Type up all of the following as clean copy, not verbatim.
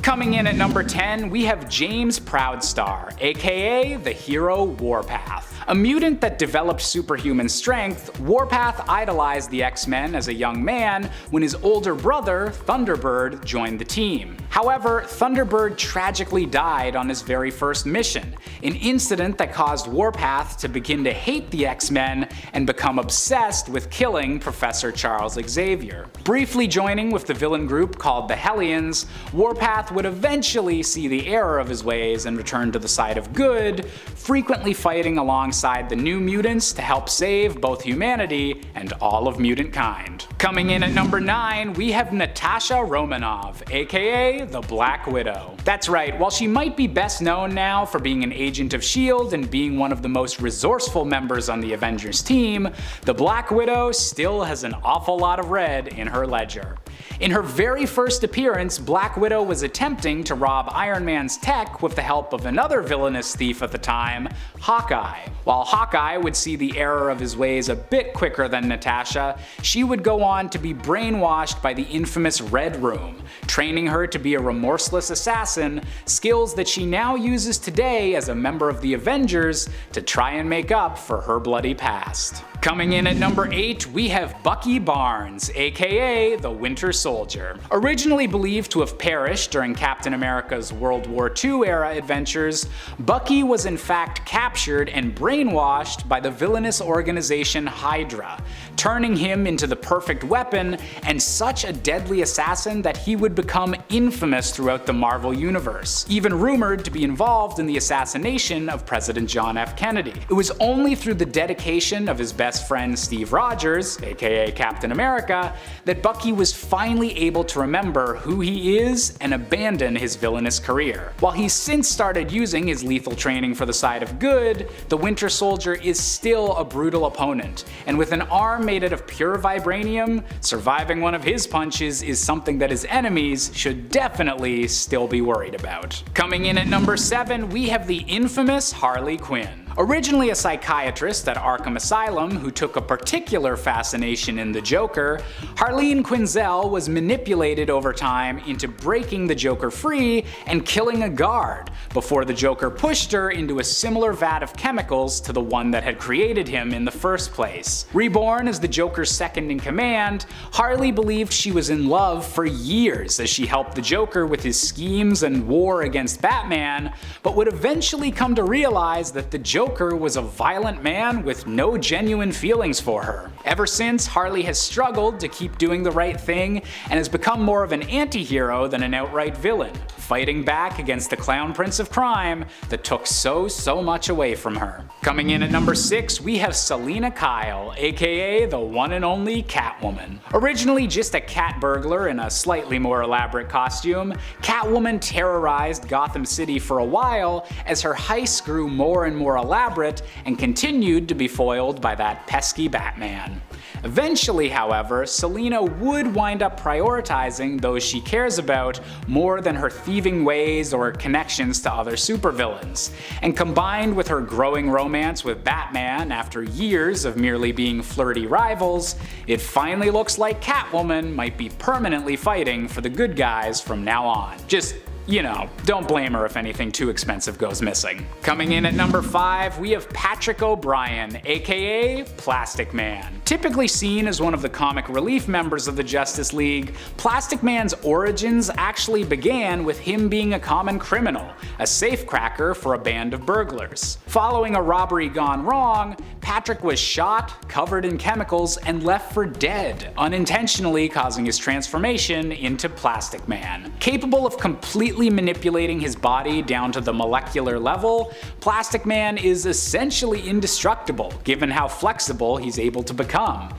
Coming in at number 10, we have James Proudstar, aka the hero Warpath. A mutant that developed superhuman strength, Warpath idolized the X-Men as a young man when his older brother, Thunderbird, joined the team. However, Thunderbird tragically died on his very first mission, an incident that caused Warpath to begin to hate the X-Men and become obsessed with killing Professor Charles Xavier. Briefly joining with the villain group called the Hellions, Warpath would eventually see the error of his ways and return to the side of good, frequently fighting alongside the New Mutants to help save both humanity and all of mutant kind. Coming in at number 9, we have Natasha Romanoff, aka the Black Widow. That's right, while she might be best known now for being an agent of S.H.I.E.L.D. and being one of the most resourceful members on the Avengers team, the Black Widow still has an awful lot of red in her ledger. In her very first appearance, Black Widow was attempting to rob Iron Man's tech with the help of another villainous thief at the time, Hawkeye. While Hawkeye would see the error of his ways a bit quicker than Natasha, she would go on to be brainwashed by the infamous Red Room, training her to be a remorseless assassin, skills that she now uses today as a member of the Avengers to try and make up for her bloody past. Coming in at number 8, we have Bucky Barnes, aka the Winter Soldier. Originally believed to have perished during Captain America's World War II era adventures, Bucky was in fact captured and brainwashed by the villainous organization Hydra, turning him into the perfect weapon and such a deadly assassin that he would become infamous throughout the Marvel Universe, even rumored to be involved in the assassination of President John F. Kennedy. It was only through the dedication of his best friend Steve Rogers, aka Captain America, that Bucky was finally able to remember who he is and abandon his villainous career. While he's since started using his lethal training for the side of good, the Winter Soldier is still a brutal opponent, and with an arm made out of pure vibranium, surviving one of his punches is something that his enemies should definitely still be worried about. Coming in at number 7, we have the infamous Harley Quinn. Originally a psychiatrist at Arkham Asylum who took a particular fascination in the Joker, Harleen Quinzel was manipulated over time into breaking the Joker free and killing a guard, before the Joker pushed her into a similar vat of chemicals to the one that had created him in the first place. Reborn as the Joker's second in command, Harley believed she was in love for years as she helped the Joker with his schemes and war against Batman, but would eventually come to realize that the Joker was a violent man with no genuine feelings for her. Ever since, Harley has struggled to keep doing the right thing and has become more of an anti-hero than an outright villain, fighting back against the clown prince of crime that took so much away from her. Coming in at number 6, we have Selina Kyle, aka the one and only Catwoman. Originally just a cat burglar in a slightly more elaborate costume, Catwoman terrorized Gotham City for a while as her heists grew more and more elaborate and continued to be foiled by that pesky Batman. Eventually, however, Selina would wind up prioritizing those she cares about more than her thieving ways or connections to other supervillains, and combined with her growing romance with Batman after years of merely being flirty rivals, it finally looks like Catwoman might be permanently fighting for the good guys from now on. Just, you know, don't blame her if anything too expensive goes missing. Coming in at number 5, we have Patrick O'Brien, aka Plastic Man. Typically seen as one of the comic relief members of the Justice League, Plastic Man's origins actually began with him being a common criminal, a safecracker for a band of burglars. Following a robbery gone wrong, Patrick was shot, covered in chemicals, and left for dead, unintentionally causing his transformation into Plastic Man. Capable of completely manipulating his body down to the molecular level, Plastic Man is essentially indestructible given how flexible he's able to become.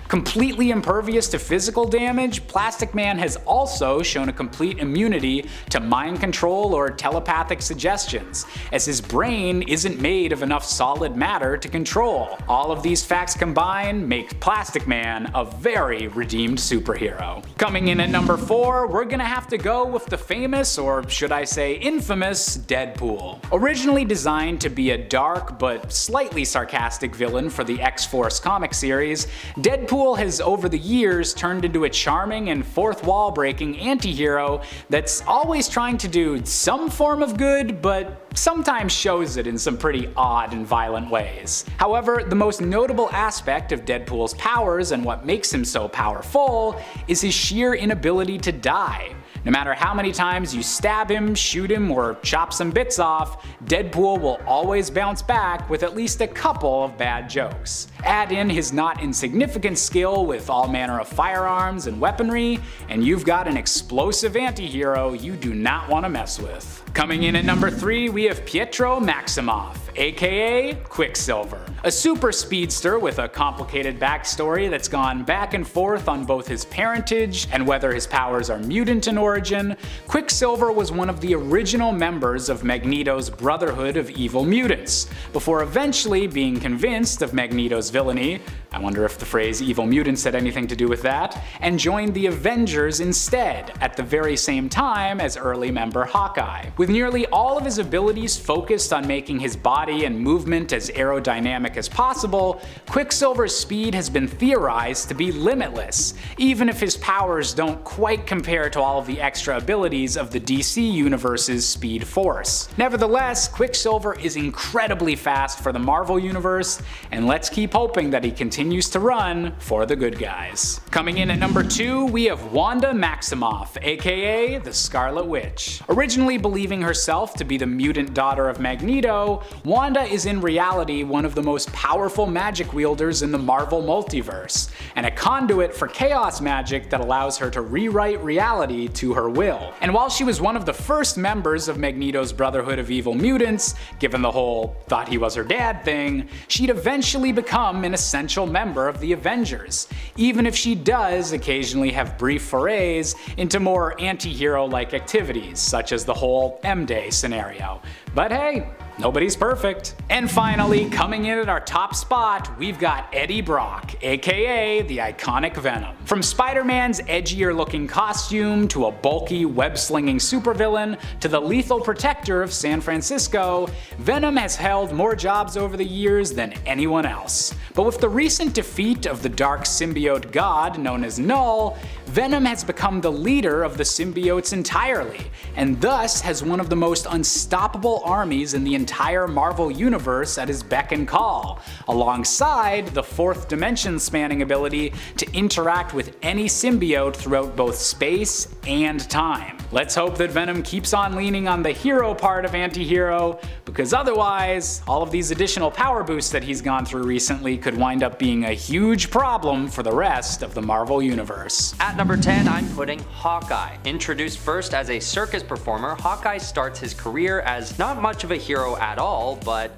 Completely impervious to physical damage, Plastic Man has also shown a complete immunity to mind control or telepathic suggestions, as his brain isn't made of enough solid matter to control, All of these facts combined make Plastic Man a very redeemed superhero. Coming in at number 4, we're gonna have to go with the famous, or should I say infamous, Deadpool. Originally designed to be a dark but slightly sarcastic villain for the X-Force comic series, Deadpool has over the years turned into a charming and fourth wall breaking anti-hero that's always trying to do some form of good, but sometimes shows it in some pretty odd and violent ways. However, the most notable aspect of Deadpool's powers and what makes him so powerful is his sheer inability to die. No matter how many times you stab him, shoot him, or chop some bits off, Deadpool will always bounce back with at least a couple of bad jokes. Add in his not insignificant skill with all manner of firearms and weaponry, and you've got an explosive anti-hero you do not want to mess with. Coming in at number 3, we have Pietro Maximoff, aka Quicksilver. A super speedster with a complicated backstory that's gone back and forth on both his parentage and whether his powers are mutant in origin, Quicksilver was one of the original members of Magneto's Brotherhood of Evil Mutants, before eventually being convinced of Magneto's villainy, I wonder if the phrase evil mutants had anything to do with that, and joined the Avengers instead, at the very same time as early member Hawkeye. With nearly all of his abilities focused on making his body and movement as aerodynamic as possible, Quicksilver's speed has been theorized to be limitless, even if his powers don't quite compare to all of the extra abilities of the DC Universe's Speed Force. Nevertheless, Quicksilver is incredibly fast for the Marvel Universe, and let's keep hoping that he continues to run for the good guys. Coming in at number 2, we have Wanda Maximoff, aka the Scarlet Witch. Originally believing herself to be the mutant daughter of Magneto, Wanda is in reality one of the most powerful magic wielders in the Marvel multiverse, and a conduit for chaos magic that allows her to rewrite reality to her will. And while she was one of the first members of Magneto's Brotherhood of Evil Mutants, given the whole thought he was her dad thing, she'd eventually become an essential member of the Avengers, even if she does occasionally have brief forays into more anti-hero-like activities, such as the whole M-Day scenario. But hey, nobody's perfect. And finally, coming in at our top spot, we've got Eddie Brock, aka the iconic Venom. From Spider-Man's edgier looking costume, to a bulky web-slinging supervillain, to the lethal protector of San Francisco, Venom has held more jobs over the years than anyone else. But with the recent defeat of the dark symbiote god known as Null, Venom has become the leader of the symbiotes entirely, and thus has one of the most unstoppable armies in the entire Marvel Universe at his beck and call, alongside the fourth dimension spanning ability to interact with any symbiote throughout both space and time. Let's hope that Venom keeps on leaning on the hero part of anti-hero, because otherwise, all of these additional power boosts that he's gone through recently could wind up being a huge problem for the rest of the Marvel Universe. At number 10, I'm putting Hawkeye. Introduced first as a circus performer, Hawkeye starts his career as not much of a hero at all, but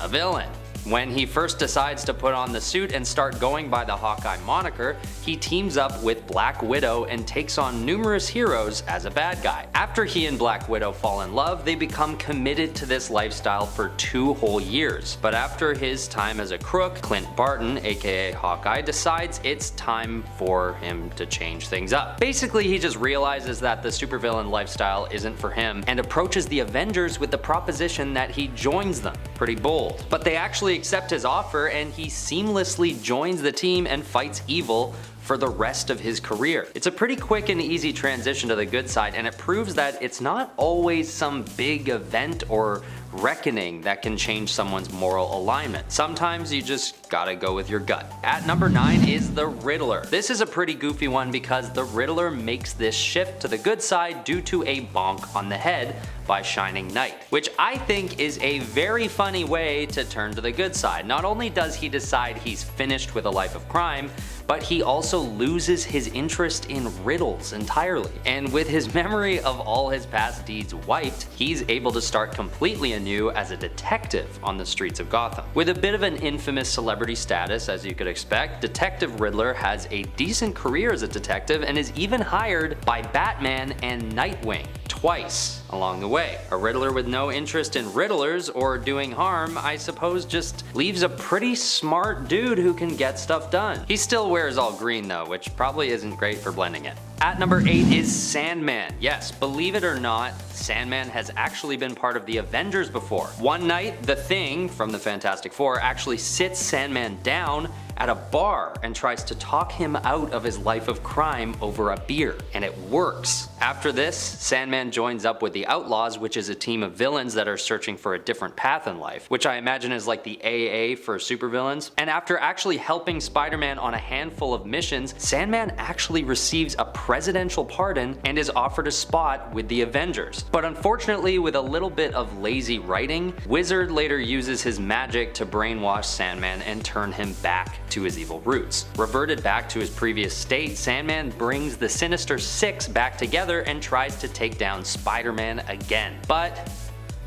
a villain. When he first decides to put on the suit and start going by the Hawkeye moniker, he teams up with Black Widow and takes on numerous heroes as a bad guy. After he and Black Widow fall in love, they become committed to this lifestyle for 2 whole years. But after his time as a crook, Clint Barton, aka Hawkeye, decides it's time for him to change things up. Basically, he just realizes that the supervillain lifestyle isn't for him and approaches the Avengers with the proposition that he joins them. Pretty bold. But they actually accept his offer, and he seamlessly joins the team and fights evil for the rest of his career. It's a pretty quick and easy transition to the good side, and it proves that it's not always some big event or reckoning that can change someone's moral alignment. Sometimes you just gotta go with your gut. At number 9 is the Riddler. This is a pretty goofy one because the Riddler makes this shift to the good side due to a bonk on the head by Shining Knight, which I think is a very funny way to turn to the good side. Not only does he decide he's finished with a life of crime, but he also loses his interest in riddles entirely. And with his memory of all his past deeds wiped, he's able to start completely anew as a detective on the streets of Gotham. With a bit of an infamous celebrity status, as you could expect, Detective Riddler has a decent career as a detective and is even hired by Batman and Nightwing. twice along the way. A Riddler with no interest in riddlers or doing harm, I suppose, just leaves a pretty smart dude who can get stuff done. He still wears all green though, which probably isn't great for blending it. At number 8 is Sandman. Yes, believe it or not, Sandman has actually been part of the Avengers before. One night, the Thing from the Fantastic Four actually sits Sandman down at a bar and tries to talk him out of his life of crime over a beer, and it works. After this, Sandman joins up with the Outlaws, which is a team of villains that are searching for a different path in life, which I imagine is like the AA for supervillains. And after actually helping Spider-Man on a handful of missions, Sandman actually receives a presidential pardon and is offered a spot with the Avengers. But unfortunately, with a little bit of lazy writing, Wizard later uses his magic to brainwash Sandman and turn him back to his evil roots. Reverted back to his previous state, Sandman brings the Sinister Six back together and tries to take down Spider-Man again. But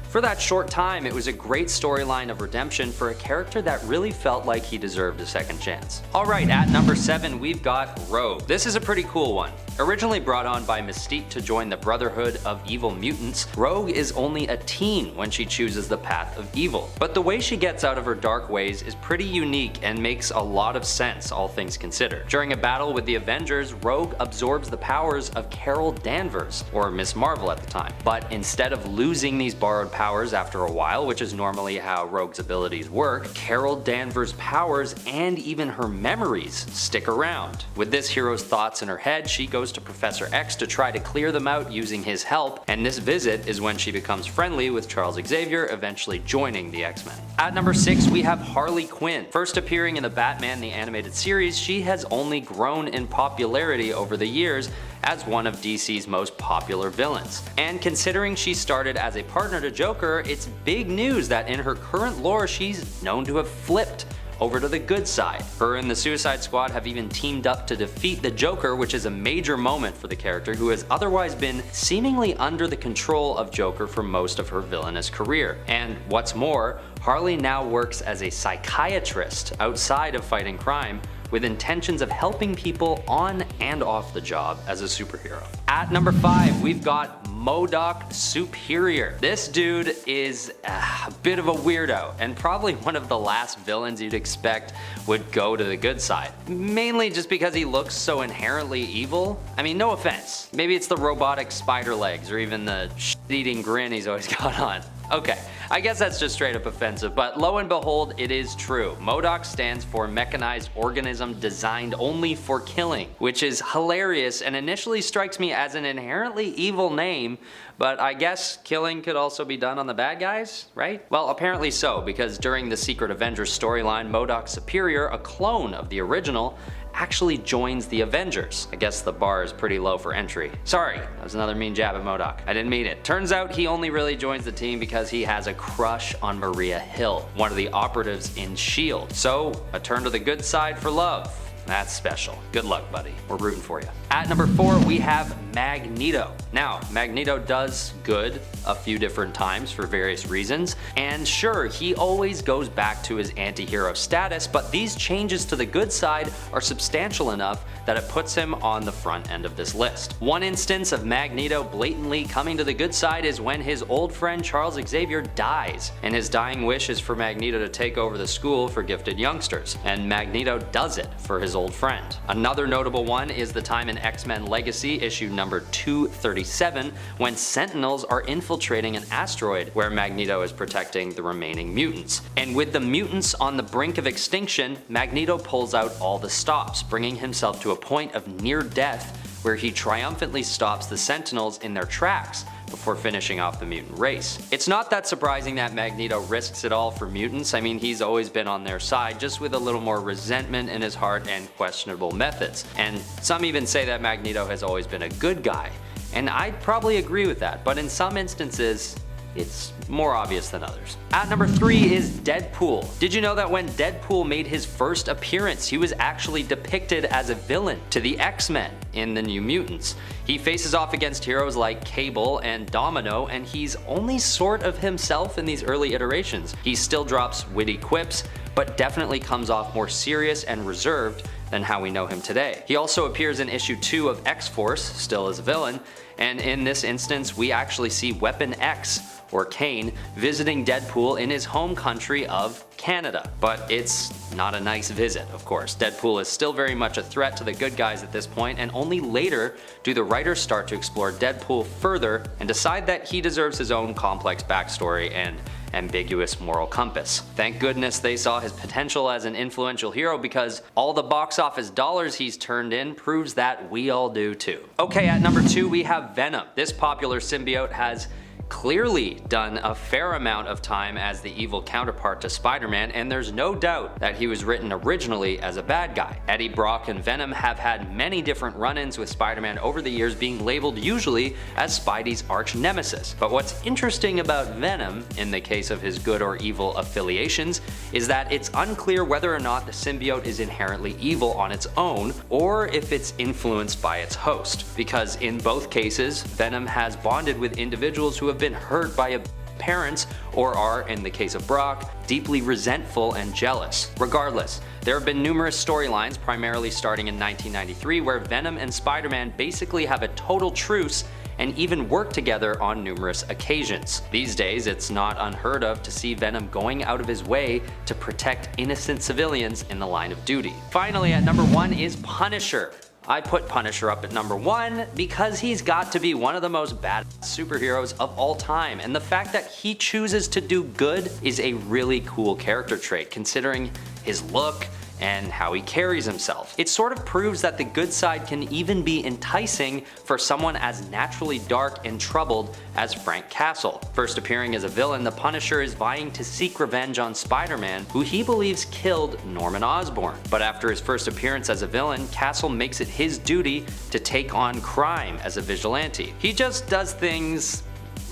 for that short time, it was a great storyline of redemption for a character that really felt like he deserved a second chance. Alright, at number 7 we've got Rogue. This is a pretty cool one. Originally brought on by Mystique to join the Brotherhood of Evil Mutants, Rogue is only a teen when she chooses the path of evil. But the way she gets out of her dark ways is pretty unique and makes a lot of sense, all things considered. During a battle with the Avengers, Rogue absorbs the powers of Carol Danvers, or Miss Marvel at the time. But instead of losing these borrowed powers after a while, which is normally how Rogue's abilities work, Carol Danvers' powers and even her memories stick around. With this hero's thoughts in her head, she goes to Professor X to try to clear them out using his help, and this visit is when she becomes friendly with Charles Xavier, eventually joining the X-Men. At number 6 we have Harley Quinn. First appearing in the Batman the Animated Series, she has only grown in popularity over the years as one of DC's most popular villains. And considering she started as a partner to Joker, it's big news that in her current lore she's known to have flipped over to the good side. Her and the Suicide Squad have even teamed up to defeat the Joker, which is a major moment for the character who has otherwise been seemingly under the control of Joker for most of her villainous career. And what's more, Harley now works as a psychiatrist outside of fighting crime, with intentions of helping people on and off the job as a superhero. At number 5, we've got Modok Superior. This dude is a bit of a weirdo, and probably one of the last villains you'd expect would go to the good side. Mainly just because he looks so inherently evil. I mean, no offense. Maybe it's the robotic spider legs or even the shit-eating grin he's always got on. Okay, I guess that's just straight up offensive, but lo and behold, it is true. MODOK stands for Mechanized Organism Designed Only for Killing, which is hilarious and initially strikes me as an inherently evil name, but I guess killing could also be done on the bad guys, right? Well, apparently so, because during the Secret Avengers storyline, MODOK Superior, a clone of the original, actually joins the Avengers. I guess the bar is pretty low for entry. Sorry, that was another mean jab at MODOK. I didn't mean it. Turns out he only really joins the team because he has a crush on Maria Hill, one of the operatives in S.H.I.E.L.D. So, a turn to the good side for love. That's special. Good luck, buddy. We're rooting for you. At number 4, we have Magneto. Now, Magneto does good a few different times for various reasons, and sure, he always goes back to his anti-hero status, but these changes to the good side are substantial enough that it puts him on the front end of this list. One instance of Magneto blatantly coming to the good side is when his old friend Charles Xavier dies, and his dying wish is for Magneto to take over the school for gifted youngsters, and Magneto does it for his old friend. Another notable one is the time in X-Men Legacy issue number 237 when Sentinels are infiltrating an asteroid where Magneto is protecting the remaining mutants. And with the mutants on the brink of extinction, Magneto pulls out all the stops, bringing himself to a point of near death where he triumphantly stops the Sentinels in their tracks before finishing off the mutant race. It's not that surprising that Magneto risks it all for mutants. I mean, he's always been on their side, just with a little more resentment in his heart and questionable methods. And some even say that Magneto has always been a good guy. And I'd probably agree with that, but in some instances, it's more obvious than others. At number 3 is Deadpool. Did you know that when Deadpool made his first appearance, he was actually depicted as a villain to the X-Men in the New Mutants? He faces off against heroes like Cable and Domino, and he's only sort of himself in these early iterations. He still drops witty quips, but definitely comes off more serious and reserved than how we know him today. He also appears in issue 2 of X-Force, still as a villain, and in this instance we actually see Weapon X, or Kane, visiting Deadpool in his home country of Canada. But it's not a nice visit, of course. Deadpool is still very much a threat to the good guys at this point, and only later do the writers start to explore Deadpool further and decide that he deserves his own complex backstory and ambiguous moral compass. Thank goodness they saw his potential as an influential hero, because all the box office dollars he's turned in proves that we all do too. Okay, at number 2 we have Venom. This popular symbiote has clearly done a fair amount of time as the evil counterpart to Spider-Man, and there's no doubt that he was written originally as a bad guy. Eddie Brock and Venom have had many different run-ins with Spider-Man over the years, being labeled usually as Spidey's arch nemesis. But what's interesting about Venom, in the case of his good or evil affiliations, is that it's unclear whether or not the symbiote is inherently evil on its own, or if it's influenced by its host. Because in both cases, Venom has bonded with individuals who have been hurt by parents, or are, in the case of Brock, deeply resentful and jealous. Regardless, there have been numerous storylines, primarily starting in 1993, where Venom and Spider-Man basically have a total truce and even work together on numerous occasions. These days, it's not unheard of to see Venom going out of his way to protect innocent civilians in the line of duty. Finally, at number 1 is Punisher. I put Punisher up at number 1 because he's got to be one of the most badass superheroes of all time, and the fact that he chooses to do good is a really cool character trait, considering his look and how he carries himself. It sort of proves that the good side can even be enticing for someone as naturally dark and troubled as Frank Castle. First appearing as a villain, the Punisher is vying to seek revenge on Spider-Man, who he believes killed Norman Osborn. But after his first appearance as a villain, Castle makes it his duty to take on crime as a vigilante. He just does things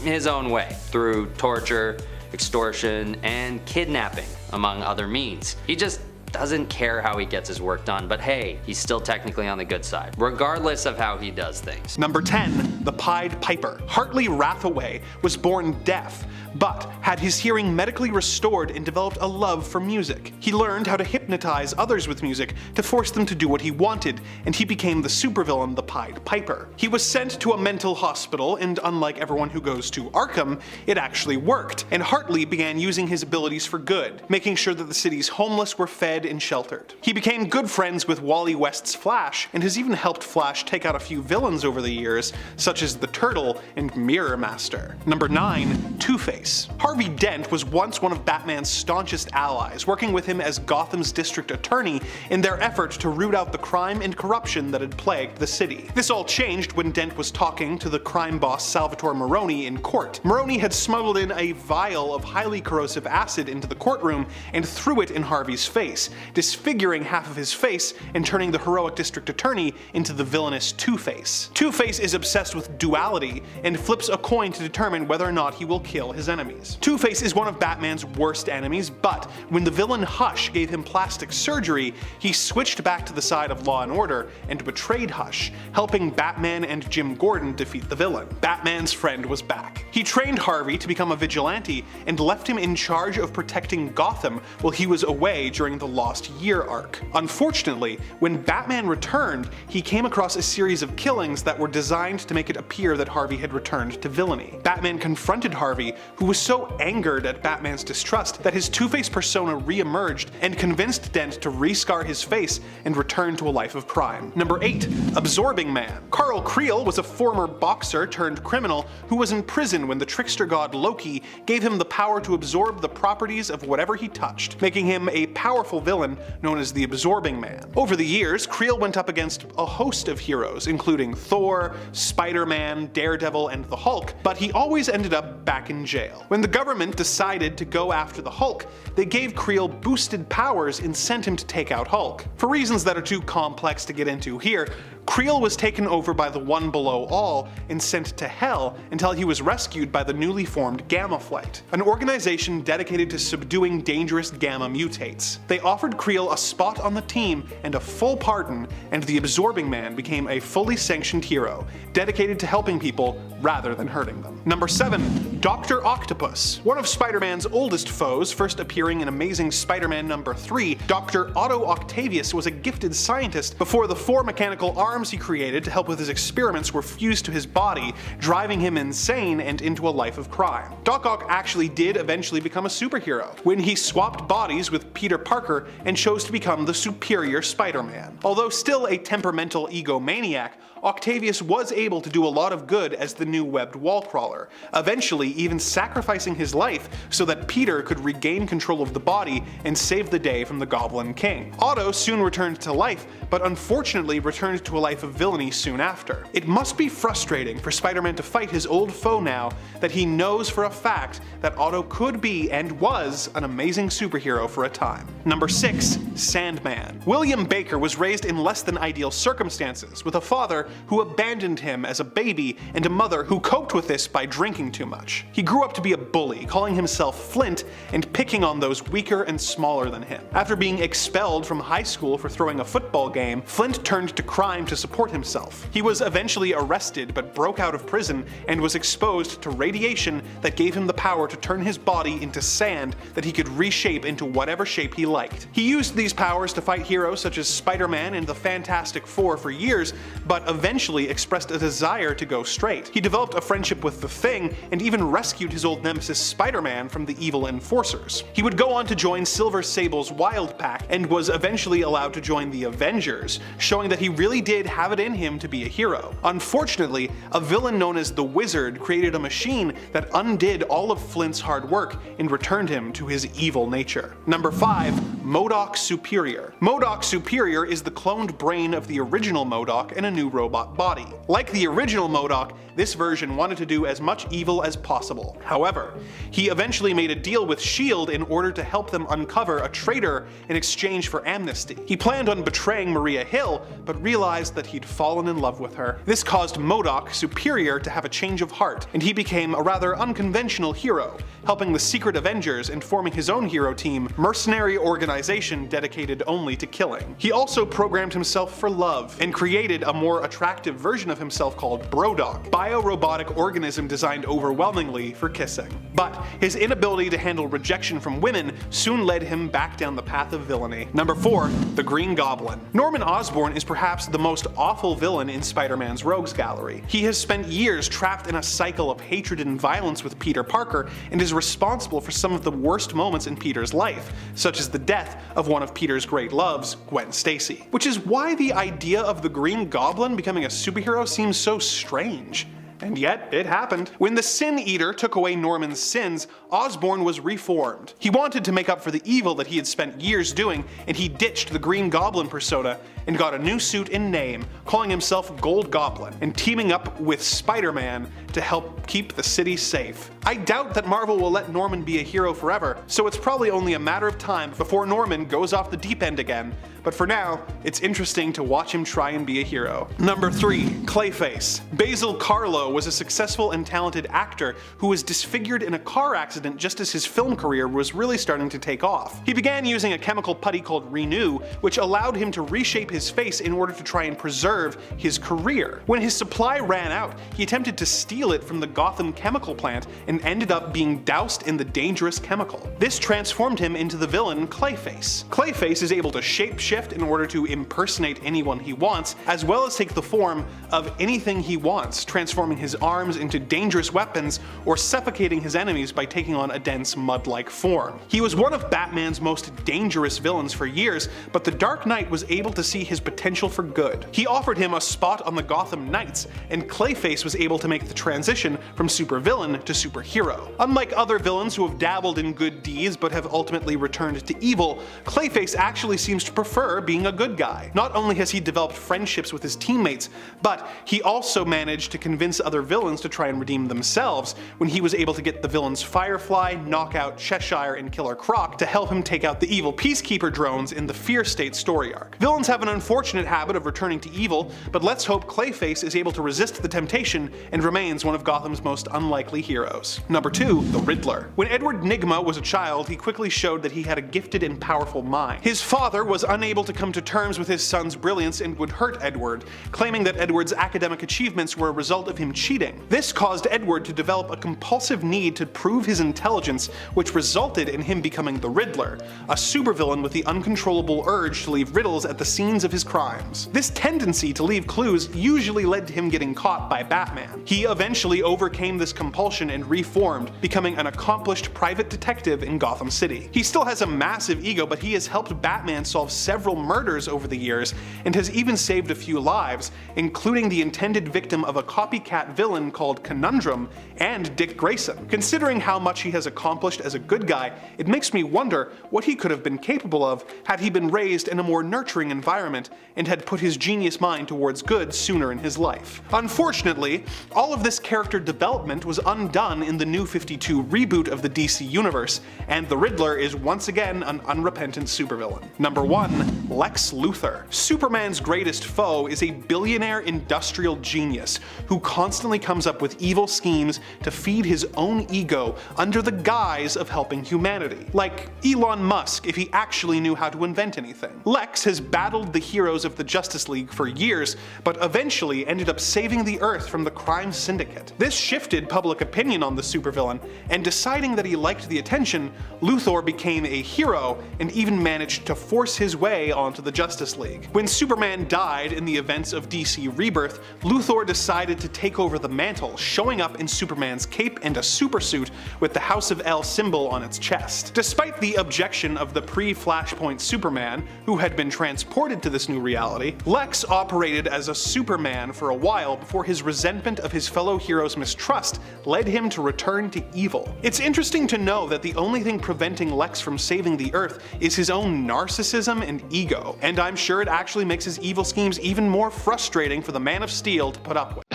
his own way, through torture, extortion, and kidnapping, among other means. He just doesn't care how he gets his work done, but hey, he's still technically on the good side, regardless of how he does things. Number 10, the Pied Piper. Hartley Rathaway was born deaf, but had his hearing medically restored and developed a love for music. He learned how to hypnotize others with music to force them to do what he wanted, and he became the supervillain, the Pied Piper. He was sent to a mental hospital, and unlike everyone who goes to Arkham, it actually worked, and Hartley began using his abilities for good, making sure that the city's homeless were fed and sheltered. He became good friends with Wally West's Flash, and has even helped Flash take out a few villains over the years, such as the Turtle and Mirror Master. Number 9, Two-Face. Harvey Dent was once one of Batman's staunchest allies, working with him as Gotham's district attorney in their effort to root out the crime and corruption that had plagued the city. This all changed when Dent was talking to the crime boss Salvatore Maroni in court. Maroni had smuggled in a vial of highly corrosive acid into the courtroom and threw it in Harvey's face, disfiguring half of his face and turning the heroic district attorney into the villainous Two-Face. Two-Face is obsessed with duality and flips a coin to determine whether or not he will kill his enemies. Two-Face is one of Batman's worst enemies, but when the villain Hush gave him plastic surgery, he switched back to the side of law and order and betrayed Hush, helping Batman and Jim Gordon defeat the villain. Batman's friend was back. He trained Harvey to become a vigilante and left him in charge of protecting Gotham while he was away during the Lost Year arc. Unfortunately, when Batman returned, he came across a series of killings that were designed to make it appear that Harvey had returned to villainy. Batman confronted Harvey, who was so angered at Batman's distrust that his Two-Face persona re-emerged and convinced Dent to rescar his face and return to a life of crime. Number 8, Absorbing Man. Carl Creel was a former boxer turned criminal who was in prison when the trickster god Loki gave him the power to absorb the properties of whatever he touched, making him a powerful villain known as the Absorbing Man. Over the years, Creel went up against a host of heroes, including Thor, Spider-Man, Daredevil, and the Hulk, but he always ended up back in jail. When the government decided to go after the Hulk, they gave Creel boosted powers and sent him to take out Hulk. For reasons that are too complex to get into here, Creel was taken over by the One Below All and sent to Hell until he was rescued by the newly formed Gamma Flight, an organization dedicated to subduing dangerous gamma mutates. They offered Creel a spot on the team and a full pardon, and the Absorbing Man became a fully sanctioned hero, dedicated to helping people rather than hurting them. Number 7. Dr. Octopus. One of Spider-Man's oldest foes, first appearing in Amazing Spider-Man number 3, Dr. Otto Octavius was a gifted scientist before the 4 mechanical arms he created to help with his experiments were fused to his body, driving him insane and into a life of crime. Doc Ock actually did eventually become a superhero, when he swapped bodies with Peter Parker and chose to become the superior Spider-Man. Although still a temperamental egomaniac, Octavius was able to do a lot of good as the new webbed wall crawler, eventually even sacrificing his life so that Peter could regain control of the body and save the day from the Goblin King. Otto soon returned to life, but unfortunately returned to a life of villainy soon after. It must be frustrating for Spider-Man to fight his old foe now that he knows for a fact that Otto could be and was an amazing superhero for a time. Number 6. Sandman. William Baker was raised in less than ideal circumstances, with a father who abandoned him as a baby and a mother who coped with this by drinking too much. He grew up to be a bully, calling himself Flint and picking on those weaker and smaller than him. After being expelled from high school for throwing a football game, Flint turned to crime to support himself. He was eventually arrested but broke out of prison and was exposed to radiation that gave him the power to turn his body into sand that he could reshape into whatever shape he liked. He used these powers to fight heroes such as Spider-Man and the Fantastic Four for years, but eventually expressed a desire to go straight. He developed a friendship with the Thing and even rescued his old nemesis Spider-Man from the evil enforcers. He would go on to join Silver Sable's Wild Pack and was eventually allowed to join the Avengers, showing that he really did have it in him to be a hero. Unfortunately, a villain known as the Wizard created a machine that undid all of Flint's hard work and returned him to his evil nature. Number 5. Modok Superior. Modok Superior is the cloned brain of the original Modok in a new robot body. Like the original Modok, this version wanted to do as much evil as possible. However, he eventually made a deal with S.H.I.E.L.D. in order to help them uncover a traitor in exchange for amnesty. He planned on betraying Maria Hill, but realized that he'd fallen in love with her. This caused Modok Superior to have a change of heart, and he became a rather unconventional hero, helping the Secret Avengers and forming his own hero team, mercenary organization dedicated only to killing. He also programmed himself for love, and created a more attractive version of himself called Brodok, bio-robotic organism designed overwhelmingly for kissing. But his inability to handle rejection from women soon led him back down the path of villainy. Number 4. The Green Goblin. Norman Osborn is perhaps the most awful villain in Spider-Man's rogues gallery. He has spent years trapped in a cycle of hatred and violence with Peter Parker and is responsible for some of the worst moments in Peter's life, such as the death of one of Peter's great loves, Gwen Stacy. Which is why the idea of the Green Goblin becoming a superhero seems so strange. And yet, it happened. When the Sin Eater took away Norman's sins, Osborn was reformed. He wanted to make up for the evil that he had spent years doing, and he ditched the Green Goblin persona and got a new suit and name, calling himself Gold Goblin, and teaming up with Spider-Man to help keep the city safe. I doubt that Marvel will let Norman be a hero forever, so it's probably only a matter of time before Norman goes off the deep end again, but for now, it's interesting to watch him try and be a hero. Number 3. Clayface. Basil Carlo was a successful and talented actor who was disfigured in a car accident just as his film career was really starting to take off. He began using a chemical putty called Renew, which allowed him to reshape his face in order to try and preserve his career. When his supply ran out, he attempted to steal it from the Gotham chemical plant and ended up being doused in the dangerous chemical. This transformed him into the villain Clayface. Clayface is able to shapeshift in order to impersonate anyone he wants, as well as take the form of anything he wants, transforming his arms into dangerous weapons or suffocating his enemies by taking on a dense mud-like form. He was one of Batman's most dangerous villains for years, but the Dark Knight was able to see his potential for good. He offered him a spot on the Gotham Knights, and Clayface was able to make the transition from supervillain to superhero. Unlike other villains who have dabbled in good deeds but have ultimately returned to evil, Clayface actually seems to prefer prefer being a good guy. Not only has he developed friendships with his teammates, but he also managed to convince other villains to try and redeem themselves when he was able to get the villains Firefly, Knockout, Cheshire, and Killer Croc to help him take out the evil Peacekeeper drones in the Fear State story arc. Villains have an unfortunate habit of returning to evil, but let's hope Clayface is able to resist the temptation and remains one of Gotham's most unlikely heroes. Number 2. The Riddler. When Edward Nygma was a child, he quickly showed that he had a gifted and powerful mind. His father was unable to come to terms with his son's brilliance and would hurt Edward, claiming that Edward's academic achievements were a result of him cheating. This caused Edward to develop a compulsive need to prove his intelligence, which resulted in him becoming the Riddler, a supervillain with the uncontrollable urge to leave riddles at the scenes of his crimes. This tendency to leave clues usually led to him getting caught by Batman. He eventually overcame this compulsion and reformed, becoming an accomplished private detective in Gotham City. He still has a massive ego, but he has helped Batman solve several murders over the years, and has even saved a few lives, including the intended victim of a copycat villain called Conundrum and Dick Grayson. Considering how much he has accomplished as a good guy, it makes me wonder what he could have been capable of had he been raised in a more nurturing environment and had put his genius mind towards good sooner in his life. Unfortunately, all of this character development was undone in the New 52 reboot of the DC Universe, and the Riddler is once again an unrepentant supervillain. Number 1. Lex Luthor. Superman's greatest foe is a billionaire industrial genius who constantly comes up with evil schemes to feed his own ego under the guise of helping humanity. Like Elon Musk if he actually knew how to invent anything. Lex has battled the heroes of the Justice League for years, but eventually ended up saving the Earth from the crime syndicate. This shifted public opinion on the supervillain, and deciding that he liked the attention, Luthor became a hero and even managed to force his way onto the Justice League. When Superman died in the events of DC Rebirth, Luthor decided to take over the mantle, showing up in Superman's cape and a supersuit with the House of L symbol on its chest. Despite the objection of the pre-Flashpoint Superman, who had been transported to this new reality, Lex operated as a Superman for a while before his resentment of his fellow heroes' mistrust led him to return to evil. It's interesting to know that the only thing preventing Lex from saving the Earth is his own narcissism and ego, and I'm sure it actually makes his evil schemes even more frustrating for the Man of Steel to put up with.